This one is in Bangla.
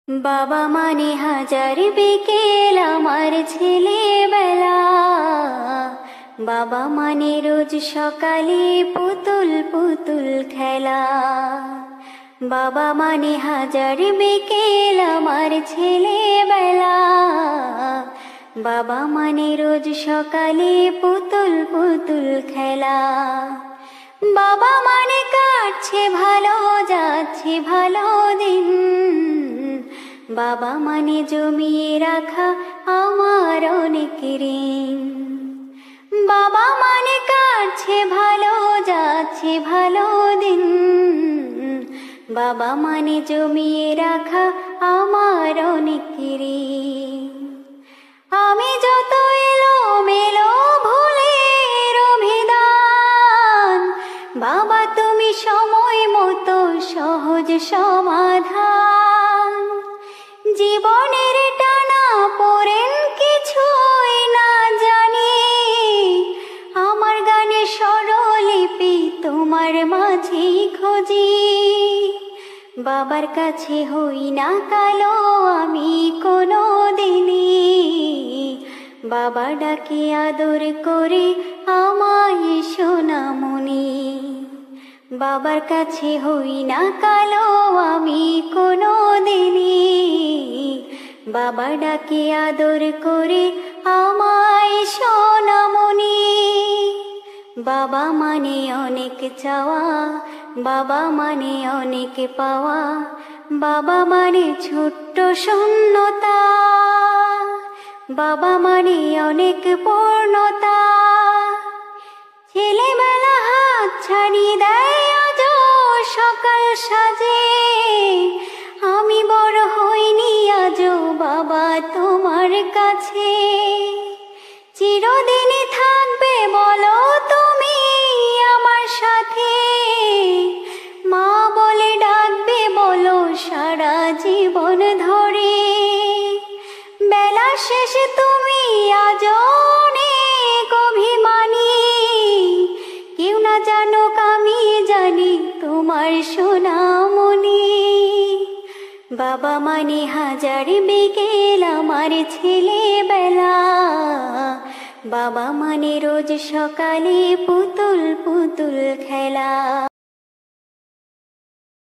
বাবা মানে হাজার বিকেল আমার ছেলেবেলা। বাবা মানে রোজ সকালে পুতুল পুতুল খেলা। বাবা মানে হাজার বিকেল আমার ছেলেবেলা। বাবা মানে রোজ সকালে পুতুল পুতুল খেলা। বাবা মানে কাটছে ভালো যাচ্ছে ভালো দিন। বাবা মানে জমিয়ে রাখা আমার অনেক ঋণ। বাবা মানে কাটছে ভালো যাচ্ছে ভালো দিন। বাবা মানে জমিয়ে রাখা আমার অনেক ঋণ। আমি যত এলোমেলো ভুলের অভিধান, বাবা তুমি সময় মতো সহজ সমাধান। জীবনের টানা পড়েন কিছুই না জানি, আমার গানে স্বরলিপি তোমার মাঝেই খুঁজি। বাবার কাছে হই না কালো আমি কোনো দিনই, বাবা ডাকে আদর করে আমায় সোনামণি। বাবার কাছে হই না কালো আমি কোনো দিনই, বাবা ডাকে আদর করে আমায় সোনামণি। বাবা মানে অনেক চাওয়া, বাবা মানে অনেক পাওয়া। বাবা মানে ছোট্ট শূন্যতা, বাবা মানে অনেক পূর্ণতা। ছেলেবেলা হাত ছাড়ি দেয় আজও সকাল সাজে, আমি বড় হইনি আজও বাবা তোমার কাছে। চিরদিনই থাকবে বলো তুমি আমার সাথে, মা বলে ডাকবে বলো সারা জীবন ধরে। বেলা শেষে তুমি আজও অনেক অভিমানী, কেউ না জানুক আমি জানি তোমার সোনামণি। বাবা মানে হাজার বিকেল আমার ছেলেবেলা। বাবা মানে রোজ সকালে পুতুল পুতুল খেলা।